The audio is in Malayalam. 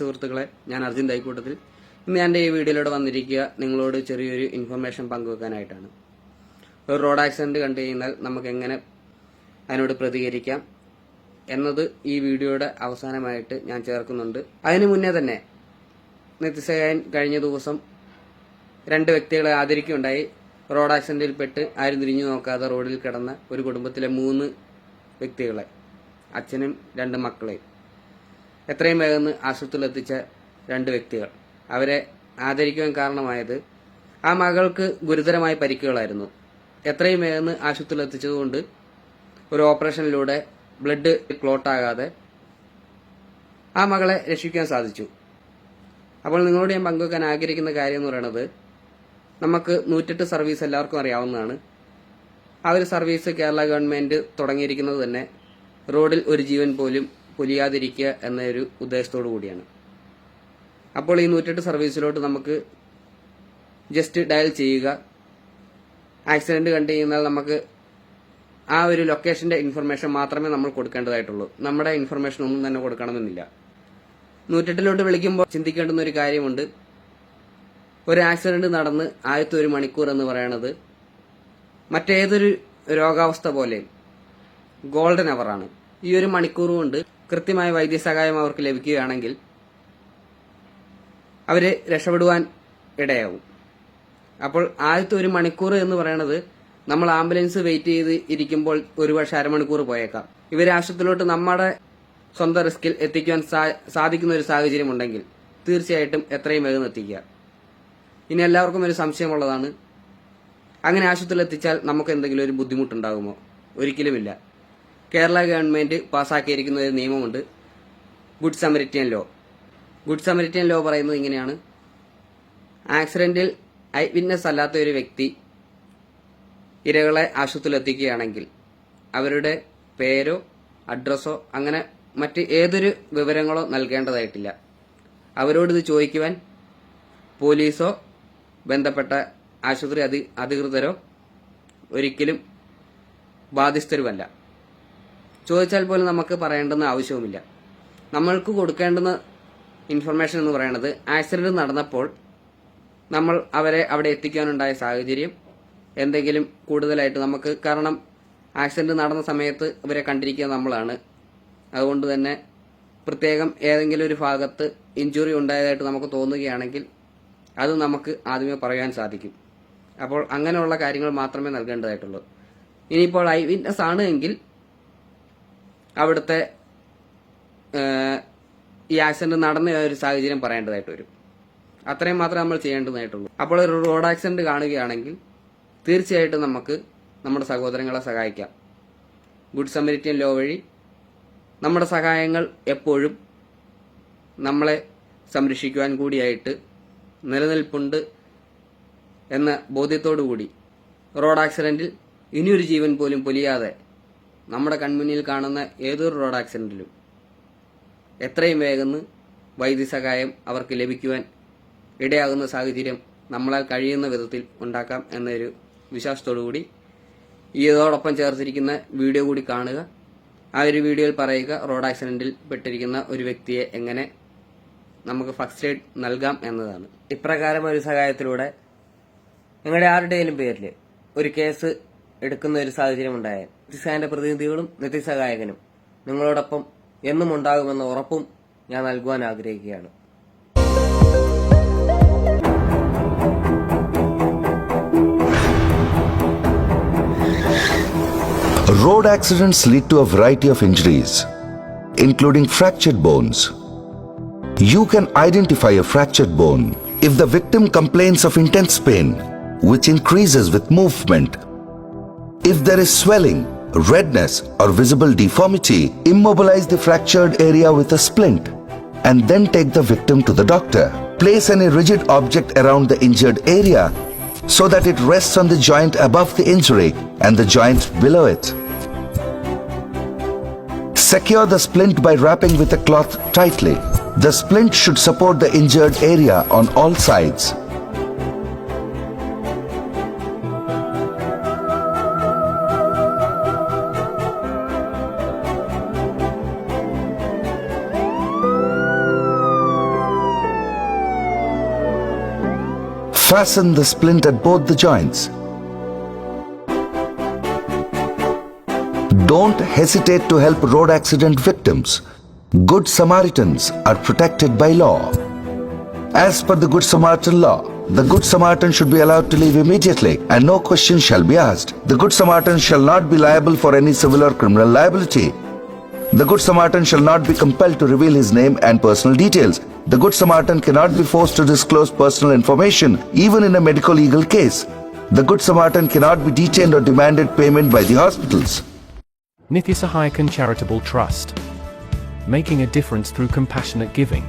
സുഹൃത്തുക്കളെ, ഞാൻ അർജുൻ തൈക്കൂട്ടത്തിൽ. ഇന്ന് എൻ്റെ ഈ വീഡിയോയിലൂടെ വന്നിരിക്കുക നിങ്ങളോട് ചെറിയൊരു ഇൻഫർമേഷൻ പങ്കുവെക്കാനായിട്ടാണ്. ഒരു റോഡ് ആക്സിഡന്റ് കണ്ടു കഴിഞ്ഞാൽ നമുക്ക് എങ്ങനെ അതിനോട് പ്രതികരിക്കാം എന്നത് ഈ വീഡിയോയുടെ അവസാനമായിട്ട് ഞാൻ ചേർക്കുന്നുണ്ട്. അതിനു മുന്നേ തന്നെ നിത്യസഹായൻ കഴിഞ്ഞ ദിവസം 2 വ്യക്തികളെ ആദരിക്കുകയുണ്ടായി. റോഡ് ആക്സിഡന്റിൽപ്പെട്ട് ആരും തിരിഞ്ഞു നോക്കാതെ റോഡിൽ കിടന്ന ഒരു കുടുംബത്തിലെ 3 വ്യക്തികളെ, അച്ഛനും 2 മക്കളെയും എത്രയും വേഗം ആശുപത്രിയിൽ എത്തിച്ച 2 വ്യക്തികൾ. അവരെ ആദരിക്കുവാൻ കാരണമായത് ആ മകൾക്ക് ഗുരുതരമായ പരിക്കുകളായിരുന്നു. എത്രയും വേഗം ആശുപത്രിയിൽ എത്തിച്ചതുകൊണ്ട് ഒരു ഓപ്പറേഷനിലൂടെ ബ്ലഡ് ക്ലോട്ടാകാതെ ആ മകളെ രക്ഷിക്കാൻ സാധിച്ചു. അപ്പോൾ നിങ്ങളോട് ഞാൻ പങ്കുവെക്കാൻ ആഗ്രഹിക്കുന്ന കാര്യം എന്ന് പറയുന്നത്, നമുക്ക് 108 സർവീസ് എല്ലാവർക്കും അറിയാവുന്നതാണ്. ആ ഒരു സർവീസ് കേരള ഗവൺമെന്റ് തുടങ്ങിയിരിക്കുന്നത് തന്നെ റോഡിൽ ഒരു ജീവൻ പോലും പൊലിയാതിരിക്കുക എന്നൊരു ഉദ്ദേശത്തോടു കൂടിയാണ്. അപ്പോൾ ഈ 108 സർവീസിലോട്ട് നമുക്ക് ജസ്റ്റ് ഡയൽ ചെയ്യുക. ആക്സിഡന്റ് കണ്ടു കഴിഞ്ഞാൽ നമുക്ക് ആ ഒരു ലൊക്കേഷന്റെ ഇൻഫർമേഷൻ മാത്രമേ നമ്മൾ കൊടുക്കേണ്ടതായിട്ടുള്ളൂ. നമ്മുടെ ഇൻഫർമേഷൻ ഒന്നും തന്നെ കൊടുക്കണമെന്നില്ല. 108 വിളിക്കുമ്പോൾ ചിന്തിക്കേണ്ടുന്ന ഒരു കാര്യമുണ്ട്. ഒരു ആക്സിഡന്റ് നടന്ന് ആദ്യത്തെ 1 മണിക്കൂർ എന്ന് പറയുന്നത് മറ്റേതൊരു രോഗാവസ്ഥ പോലെ ഗോൾഡൻ അവറാണ്. ഈ 1 മണിക്കൂർ കൊണ്ട് കൃത്യമായ വൈദ്യസഹായം അവർക്ക് ലഭിക്കുകയാണെങ്കിൽ അവര് രക്ഷപ്പെടുവാൻ ഇടയാവും. അപ്പോൾ ആദ്യത്തെ 1 മണിക്കൂർ എന്ന് പറയുന്നത് നമ്മൾ ആംബുലൻസ് വെയിറ്റ് ചെയ്ത് ഇരിക്കുമ്പോൾ ഒരുപക്ഷെ അരമണിക്കൂർ പോയേക്കാം. ഇവരെ ആശുപത്രിയിലോട്ട് നമ്മുടെ സ്വന്തം റിസ്കിൽ എത്തിക്കുവാൻ സാധിക്കുന്ന ഒരു സാഹചര്യം ഉണ്ടെങ്കിൽ തീർച്ചയായിട്ടും എത്രയും വേഗം എത്തിക്കുക. ഇനി എല്ലാവർക്കും ഒരു സംശയമുള്ളതാണ്, അങ്ങനെ ആശുപത്രിയിൽ എത്തിച്ചാൽ നമുക്ക് എന്തെങ്കിലും ഒരു ബുദ്ധിമുട്ടുണ്ടാകുമോ? ഒരിക്കലുമില്ല. കേരള ഗവൺമെന്റ് പാസ്സാക്കിയിരിക്കുന്ന ഒരു നിയമമുണ്ട്, good Samaritan law. Good Samaritan law പറയുന്നത് ഇങ്ങനെയാണ്: ആക്സിഡന്റിൽ ഐ വിറ്റ്നസ് അല്ലാത്ത ഒരു വ്യക്തി ഇരകളെ ആശുപത്രിയിൽ എത്തിക്കുകയാണെങ്കിൽ അവരുടെ പേരോ അഡ്രസ്സോ അങ്ങനെ മറ്റ് ഏതൊരു വിവരങ്ങളോ നൽകേണ്ടതായിട്ടില്ല. അവരോട് ഇത് ചോദിക്കുവാൻ പോലീസോ ബന്ധപ്പെട്ട ആശുപത്രി അധികൃതരോ ഒരിക്കലും ബാധ്യസ്ഥരുമല്ല. ചോദിച്ചാൽ പോലും നമുക്ക് പറയേണ്ടുന്ന ആവശ്യവുമില്ല. നമ്മൾക്ക് കൊടുക്കേണ്ടുന്ന ഇൻഫർമേഷൻ എന്ന് പറയുന്നത്, ആക്സിഡന്റ് നടന്നപ്പോൾ നമ്മൾ അവരെ അവിടെ എത്തിക്കാനുണ്ടായ സാഹചര്യം എന്തെങ്കിലും കൂടുതലായിട്ട് നമുക്ക്, കാരണം ആക്സിഡന്റ് നടന്ന സമയത്ത് ഇവരെ കണ്ടിരിക്കുക നമ്മളാണ്. അതുകൊണ്ട് തന്നെ പ്രത്യേകം ഏതെങ്കിലും ഒരു ഭാഗത്ത് ഇഞ്ചുറി ഉണ്ടായതായിട്ട് നമുക്ക് തോന്നുകയാണെങ്കിൽ അത് നമുക്ക് ആദ്യമേ പറയാൻ സാധിക്കും. അപ്പോൾ അങ്ങനെയുള്ള കാര്യങ്ങൾ മാത്രമേ നൽകേണ്ടതായിട്ടുള്ളൂ. ഇനിയിപ്പോൾ ഐ വിറ്റ്നസ് ആണ് എങ്കിൽ അവിടുത്തെ ഈ ആക്സിഡന്റ് നടന്ന ഒരു സാഹചര്യം പറയേണ്ടതായിട്ട് വരും. അത്രയും മാത്രമേ നമ്മൾ ചെയ്യേണ്ടതായിട്ടുള്ളൂ. അപ്പോൾ ഒരു റോഡ് ആക്സിഡന്റ് കാണുകയാണെങ്കിൽ തീർച്ചയായിട്ടും നമുക്ക് നമ്മുടെ സഹോദരങ്ങളെ സഹായിക്കാം. ഗുഡ് സമരിറ്റൻ ലോ വഴി നമ്മുടെ സഹായങ്ങൾ എപ്പോഴും നമ്മളെ സംരക്ഷിക്കുവാൻ കൂടിയായിട്ട് നിലനിൽപ്പുണ്ട് എന്ന ബോധ്യത്തോടുകൂടി റോഡ് ആക്സിഡന്റിൽ ഇനിയൊരു ജീവൻ പോലും പൊലിയാതെ നമ്മുടെ കൺമുന്നിൽ കാണുന്ന ഏതൊരു റോഡ് ആക്സിഡന്റിലും എത്രയും വേഗം വൈദ്യസഹായം അവർക്ക് ലഭിക്കുവാൻ ഇടയാകുന്ന സാഹചര്യം നമ്മളാൽ കഴിയുന്ന വിധത്തിൽ ഉണ്ടാക്കാം എന്നൊരു വിശ്വാസത്തോടുകൂടി ഇതോടൊപ്പം ചേർത്തിരിക്കുന്ന വീഡിയോ കൂടി കാണുക. ആ ഒരു വീഡിയോയിൽ പറയുക റോഡ് ആക്സിഡന്റിൽ പെട്ടിരിക്കുന്ന ഒരു വ്യക്തിയെ എങ്ങനെ നമുക്ക് ഫസ്റ്റ് എയ്ഡ് നൽകാം എന്നതാണ്. ഇപ്രകാരം ഒരു സഹായത്തിലൂടെ നിങ്ങളുടെ ആരുടെയും പേരിൽ ഒരു കേസ് എടുക്കുന്ന ഒരു സാഹചര്യം ഉണ്ടായാൽ നിത്യസഹായന്റെ പ്രതിനിധികളും നിത്യസഹായകനും നിങ്ങളോടൊപ്പം എന്നും ഉണ്ടാകുമെന്ന ഉറപ്പും ഞാൻ നൽകുവാൻ ആഗ്രഹിക്കുകയാണ്. Road accidents lead to a variety of injuries, including fractured bones. You can identify a fractured bone if the victim complains of intense pain, which increases with movement. If there is swelling, redness, or visible deformity, immobilize the fractured area with a splint and then take the victim to the doctor. Place any rigid object around the injured area so that it rests on the joint above the injury and the joint below it. Secure the splint by wrapping with a cloth tightly. The splint should support the injured area on all sides. Fasten the splint at both the joints. Don't hesitate to help road accident victims. Good Samaritans are protected by law. As per the Good Samaritan law, the Good Samaritan should be allowed to leave immediately and no questions shall be asked. The Good Samaritan shall not be liable for any civil or criminal liability. The Good Samaritan shall not be compelled to reveal his name and personal details. The Good Samaritan cannot be forced to disclose personal information, even in a medical legal case. The Good Samaritan cannot be detained or demanded payment by the hospitals. Nithya Sahayakan Charitable Trust. Making a difference through compassionate giving.